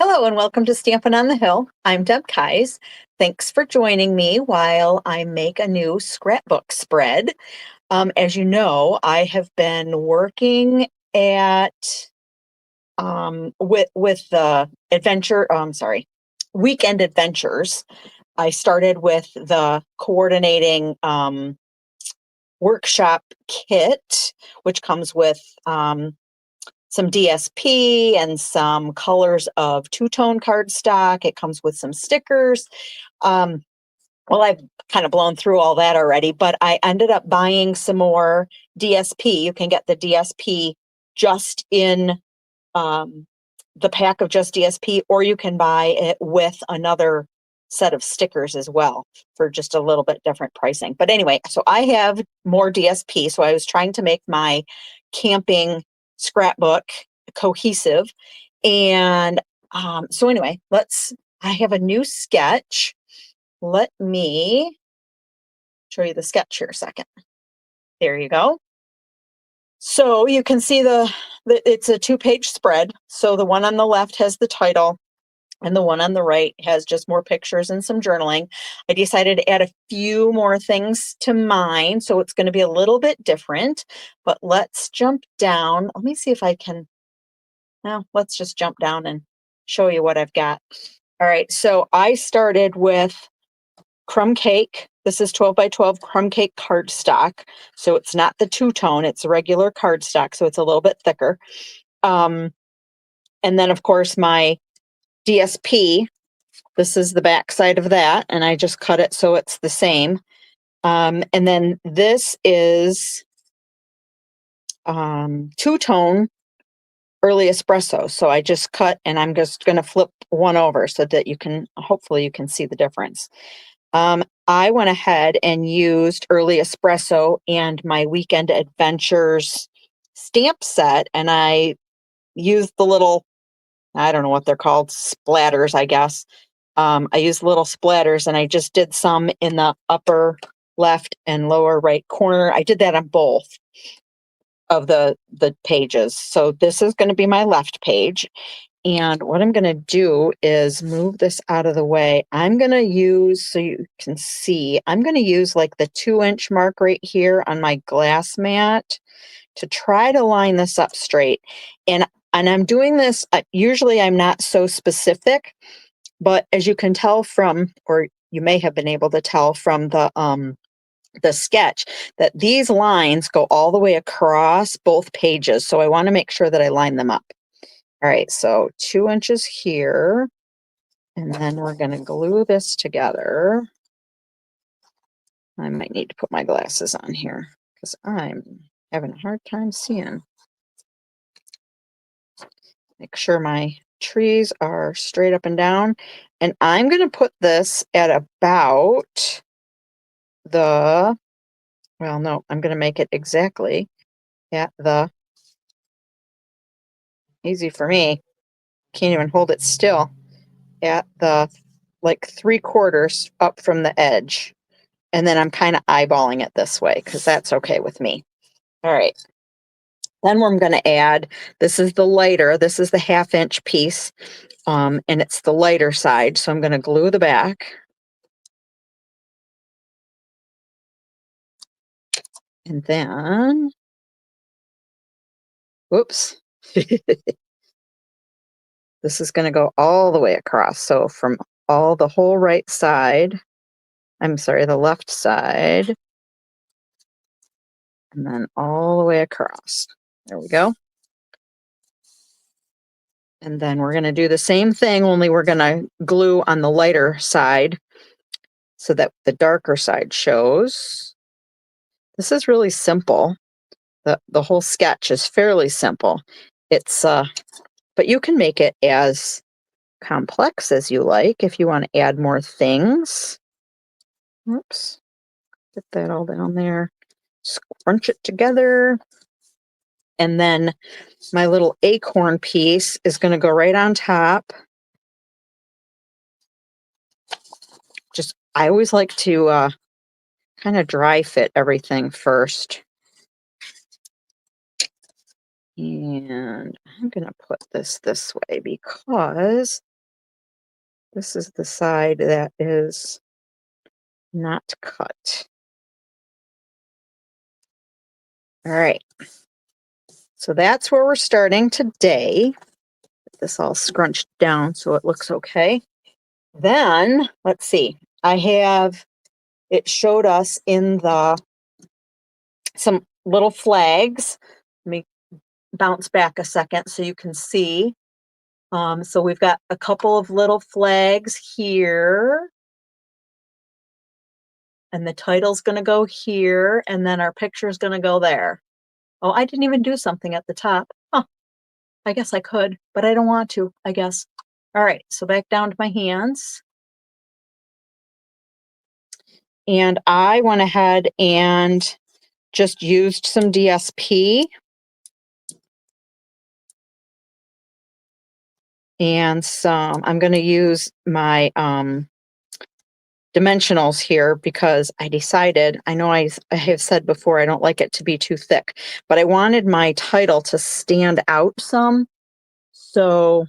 Hello and welcome to Stampin' on the Hill. I'm Deb Keyes. Thanks for joining me while I make a new scrapbook spread. As you know, I have been working at with the weekend adventures. I started with the coordinating workshop kit, which comes with some DSP and some colors of two-tone cardstock. It comes with some stickers. Um, well, I've kind of blown through all that already, but I ended up buying some more DSP. You can get the DSP just in um, the pack of just DSP, or you can buy it with another set of stickers as well for just a little bit different pricing. But anyway, so I have more DSP. So I was trying to make my camping scrapbook cohesive. And so anyway, I have a new sketch. Let me show you the sketch here a second. There you go. So you can see it's a 2-page spread. So the one on the left has the title and the one on the right has just more pictures and some journaling. I decided to add a few more things to mine, so it's going to be a little bit different, but let's jump down. Let me see if I can, well, let's just jump down and show you what I've got. All right, so I started with crumb cake. This is 12 by 12 crumb cake cardstock. So it's not the two-tone, it's a regular cardstock, so it's a little bit thicker. And then of course my DSP, this is the back side of that, and I just cut it so it's the same. And then this is two-tone early espresso. So I just cut and I'm just going to flip one over so that hopefully you can see the difference. I went ahead and used early espresso and my weekend adventures stamp set, and I used the little, I don't know what they're called, splatters, I guess. I used little splatters and I just did some in the upper left and lower right corner. I did that on both of the pages. So this is going to be my left page. And what I'm going to do is move this out of the way. I'm going to use, so you can see, I'm going to use like the 2-inch mark right here on my glass mat to try to line this up straight. And I'm doing this, usually I'm not so specific, but as you can tell from, or you may have been able to tell from the sketch, that these lines go all the way across both pages. So I want to make sure that I line them up. All right, so 2 inches here, and then we're going to glue this together. I might need to put my glasses on here because I'm having a hard time seeing. Make sure my trees are straight up and down. And I'm going to put this at about well, no, I'm going to make it exactly at easy for me, can't even hold it still, at the like 3/4 up from the edge. And then I'm kind of eyeballing it this way because that's okay with me. All right. Then I'm going to add, this is the 1/2-inch piece, and it's the lighter side. So I'm going to glue the back. And then, whoops, this is going to go all the way across. So from the whole right side, the left side, and then all the way across. There we go. And then we're going to do the same thing, only we're going to glue on the lighter side so that the darker side shows. This is really simple. The whole sketch is fairly simple. It's but you can make it as complex as you like if you want to add more things. Oops. Get that all down there. Scrunch it together. And then my little acorn piece is going to go right on top. I always like to kind of dry fit everything first. And I'm going to put this way because This is the side that is not cut. All right. So that's where we're starting today. Get this all scrunched down so it looks okay. Then, let's see. It showed us in the some little flags. Let me bounce back a second so you can see. So we've got a couple of little flags here, and the title's going to go here, and then our picture's going to go there. Oh, I didn't even do something at the top. Huh, I guess I could, but I don't want to, I guess. All right, so back down to my hands. And I went ahead and just used some DSP and I'm going to use my dimensionals here because I decided, I know I have said before, I don't like it to be too thick, but I wanted my title to stand out some. So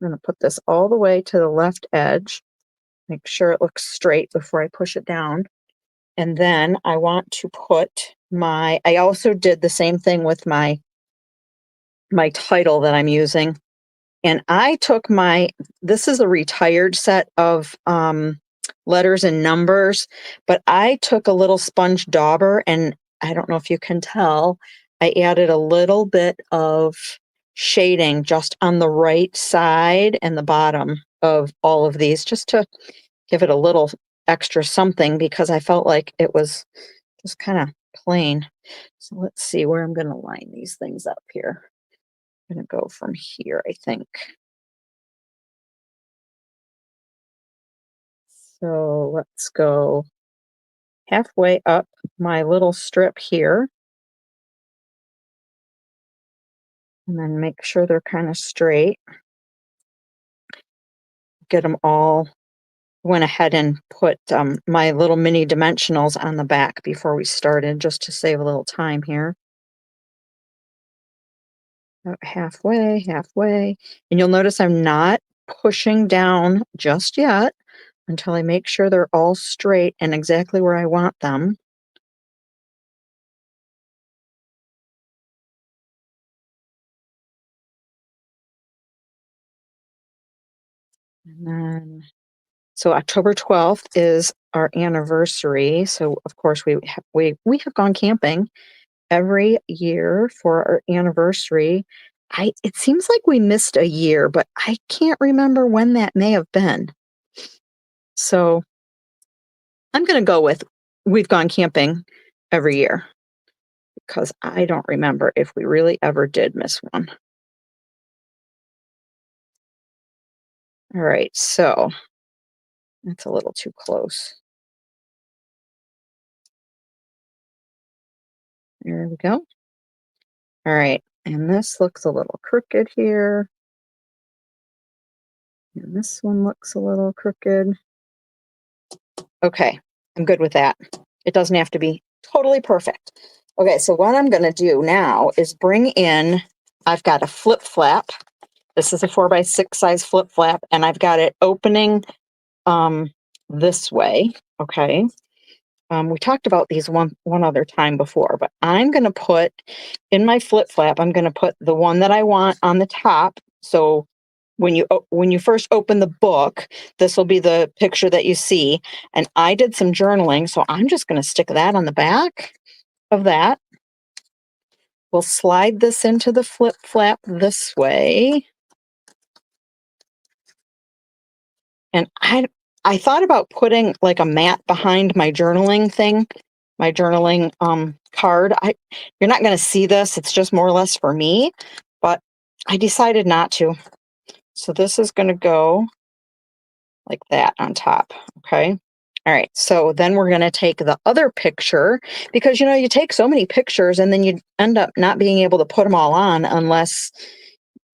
I'm going to put this all the way to the left edge, make sure it looks straight before I push it down. And then I want to put I also did the same thing with my title that I'm using. And I took this is a retired set of letters and numbers, but I took a little sponge dauber, and I don't know if you can tell, I added a little bit of shading just on the right side and the bottom of all of these, just to give it a little extra something, because I felt like it was just kind of plain. So let's see where I'm going to line these things up here. I'm going to go from here, I think. So let's go halfway up my little strip here, and then make sure they're kind of straight. Get them all. Went ahead and put my little mini dimensionals on the back before we started, just to save a little time here. About halfway. And you'll notice I'm not pushing down just yet until I make sure they're all straight and exactly where I want them. And then, so October 12th is our anniversary. So of course we have gone camping every year for our anniversary. It seems like we missed a year, but I can't remember when that may have been. So I'm going to go with we've gone camping every year, because I don't remember if we really ever did miss one. All right, so that's a little too close. There we go. All right, and this looks a little crooked here. And this one looks a little crooked. Okay, I'm good with that. It doesn't have to be totally perfect. Okay, so what I'm going to do now is bring in, I've got a flip flap. This is a 4x6 size flip flap, and I've got it opening this way. Okay. We talked about these one other time before, but I'm going to put in my flip flap, I'm going to put the one that I want on the top. So when you first open the book, this will be the picture that you see. And I did some journaling, so I'm just going to stick that on the back of that. We'll slide this into the flip flap this way. And I thought about putting like a mat behind my journaling thing, my journaling card. You're not going to see this. It's just more or less for me, but I decided not to. So this is going to go like that on top. Okay. All right. So then we're going to take the other picture, because, you take so many pictures and then you end up not being able to put them all on unless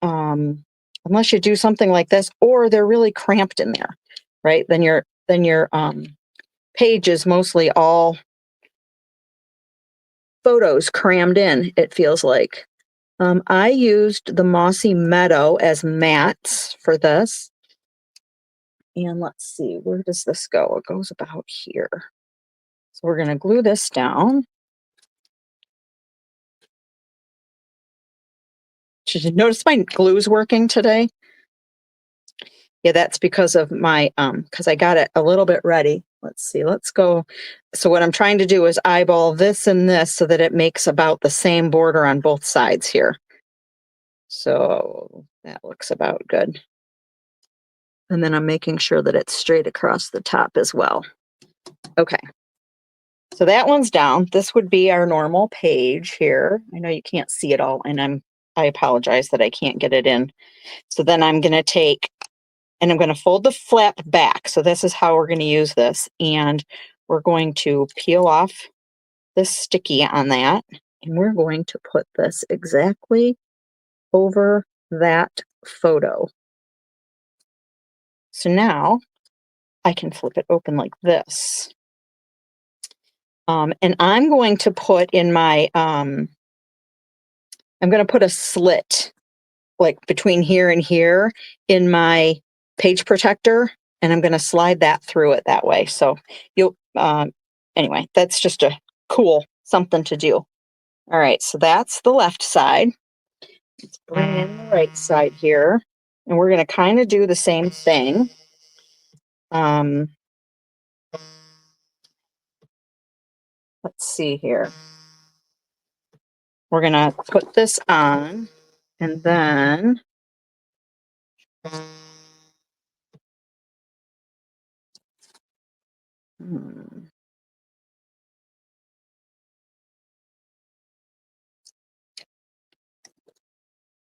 you do something like this, or they're really cramped in there, right? Then your page is mostly all photos crammed in, it feels like. I used the Mossy Meadow as mats for this. And let's see, where does this go? It goes about here. So we're going to glue this down. Did you notice my glue's working today? Yeah, that's because of my, because I got it a little bit ready. Let's see, let's go. So what I'm trying to do is eyeball this and this so that it makes about the same border on both sides here. So that looks about good. And then I'm making sure that it's straight across the top as well. Okay. So that one's down. This would be our normal page here. I know you can't see it all, and I apologize that I can't get it in. So then I'm going to take, and I'm going to fold the flap back. So this is how we're going to use this. And we're going to peel off this sticky on that. And we're going to put this exactly over that photo. So now I can flip it open like this. And I'm going to put in my, I'm going to put a slit like between here and here in my page protector, and I'm going to slide that through it that way. So you'll, anyway, that's just a cool something to do. All right, so that's the left side. Let's bring in the right side here, and we're going to kind of do the same thing. Let's see here. We're going to put this on, and then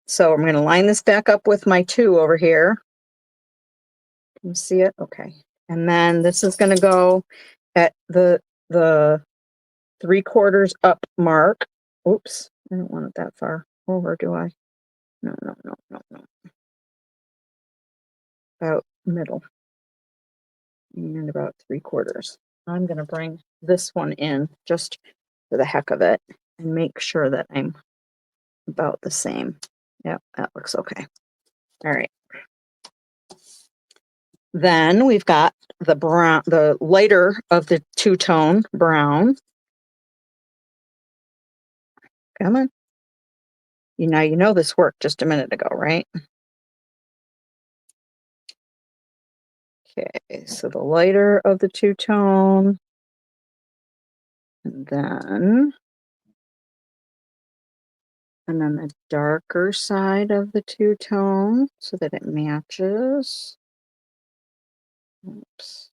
so I'm going to line this back up with my 2 over here. Can you see it? Okay. And then this is going to go at the 3/4 up mark. Oops, I don't want it that far over, do I? No. About middle and about 3/4. I'm going to bring this one in just for the heck of it and make sure that I'm about the same. Yep, that looks okay. All right. Then we've got the brown, the lighter of the 2-tone brown. Come on. You know this worked just a minute ago, right? Okay, so the lighter of the 2-tone, and then the darker side of the 2-tone so that it matches. Oops.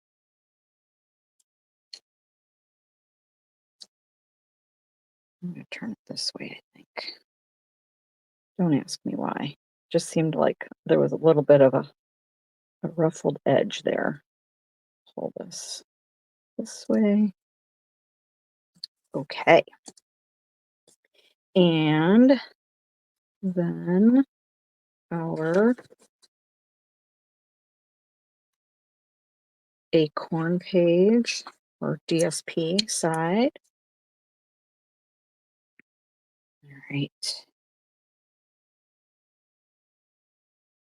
I'm going to turn it this way, I think. Don't ask me why. Just seemed like there was a little bit of a ruffled edge there. Pull this way. Okay. And then our acorn page or DSP side. All right.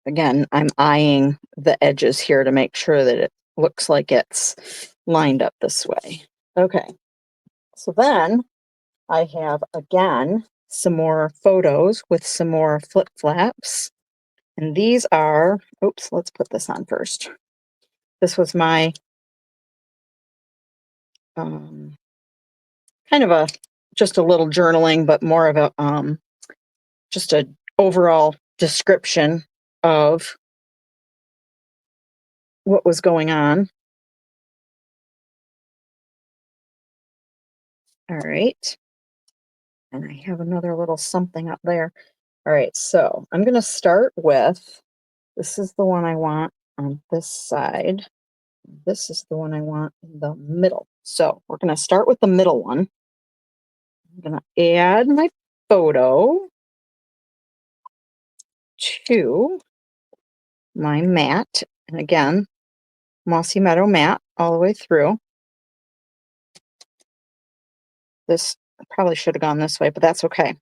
Again, I'm eyeing the edges here to make sure that it looks like it's lined up this way. Okay. So then I have, again, some more photos with some more flip flaps. And these are, oops, let's put this on first. This was my kind of just a little journaling, but more of a just a overall description of what was going on. All right. And I have another little something up there. All right, so I'm going to start with, this is the one I want on this side. This is the one I want in the middle. So we're going to start with the middle one. I'm going to add my photo to my mat. And again, Mossy Meadow mat all the way through. This probably should have gone this way, but that's okay.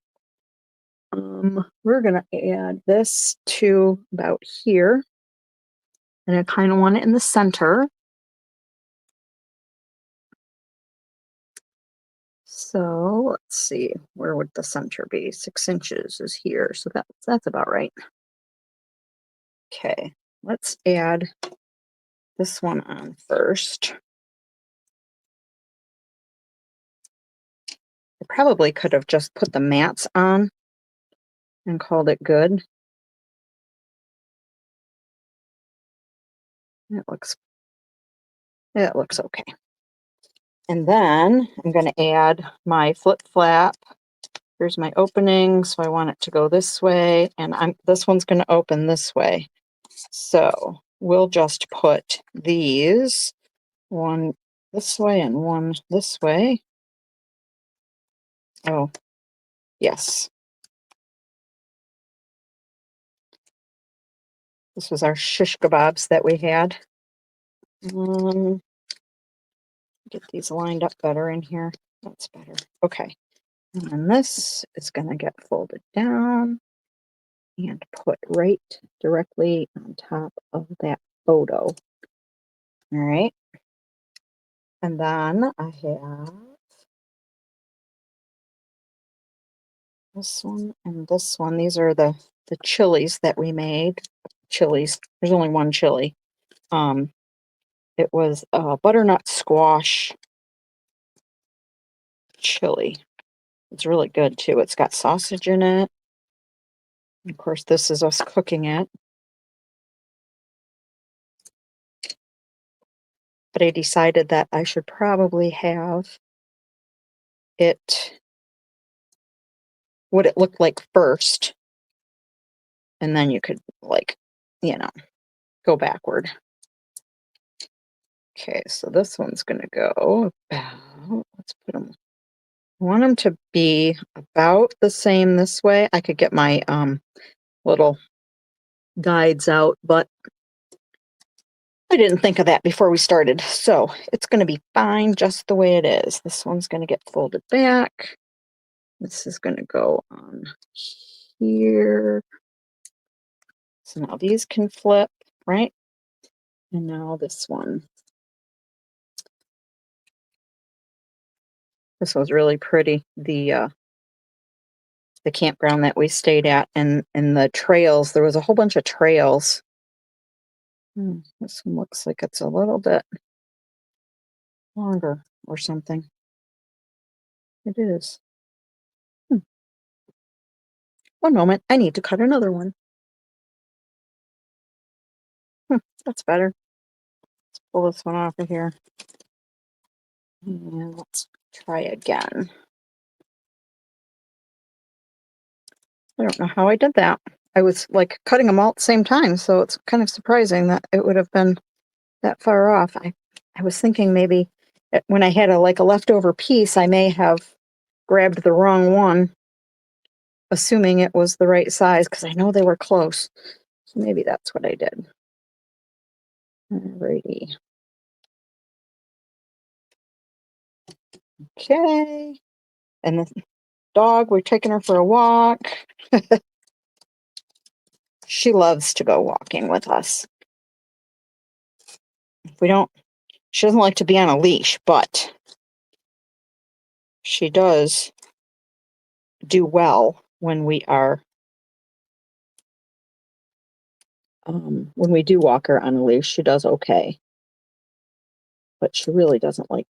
We're going to add this to about here. And I kind of want it in the center. So let's see, where would the center be? 6 inches is here, so that's about right. Okay, let's add this one on first. I probably could have just put the mats on and called it good. It looks okay. And then I'm going to add my flip flap. Here's my opening, so I want it to go this way, and this one's going to open this way. So we'll just put these, one this way and one this way. Oh, yes. This was our shish kebabs that we had. Get these lined up better in here. That's better. Okay. And then this is going to get folded down and put right directly on top of that photo. All right. And then I have this one and this one. These are the chilies that we made. Chilies. There's only one chili. It was a butternut squash chili. It's really good too. It's got sausage in it. Of course, this is us cooking it. But I decided that I should probably have it what it looked like first, and then you could, like, go backward. Okay, so this one's gonna go about, let's put them, I want them to be about the same this way. I could get my little guides out, but I didn't think of that before we started. So it's gonna be fine just the way it is. This one's gonna get folded back. This is gonna go on here. So now these can flip, right? And now this one. This was really pretty. The campground that we stayed at, and the trails, there was a whole bunch of trails. This one looks like it's a little bit longer or something. It is. One moment, I need to cut another one. That's better. Let's pull this one off of here. And let's try again. I don't know how I did that. I was like cutting them all at the same time, so it's kind of surprising that it would have been that far off. I was thinking maybe when I had a leftover piece, I may have grabbed the wrong one, assuming it was the right size, because I know they were close. So maybe that's what I did. Alrighty. Okay. And the dog, we're taking her for a walk. She loves to go walking with us. She doesn't like to be on a leash, but she does do well when we are when we do walk her on a leash. She does okay, but she really doesn't like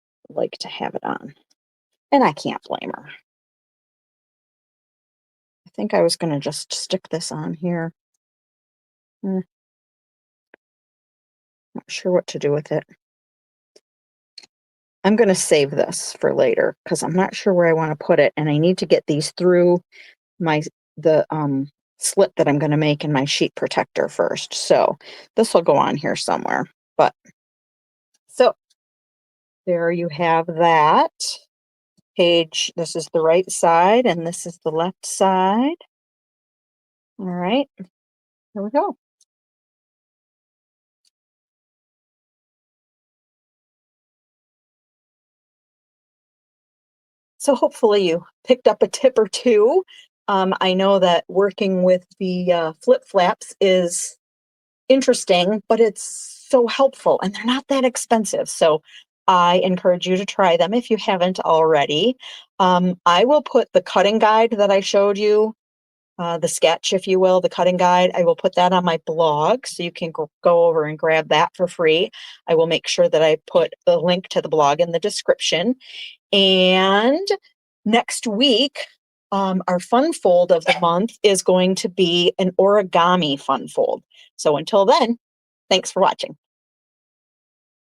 to have it on, and I can't blame her. I think I was going to just stick this on here. Not sure what to do with it. I'm going to save this for later because I'm not sure where I want to put it, and I need to get these through the slit that I'm going to make in my sheet protector first. So this will go on here somewhere. But so there you have that page. This is the right side and this is the left side. All right, here we go. So hopefully you picked up a tip or two. I know that working with the flip flaps is interesting, but it's so helpful and they're not that expensive. So I encourage you to try them if you haven't already. I will put the cutting guide that I showed you, the sketch, if you will, the cutting guide. I will put that on my blog so you can go over and grab that for free. I will make sure that I put the link to the blog in the description. And next week, our fun fold of the month is going to be an origami fun fold. So until then, thanks for watching.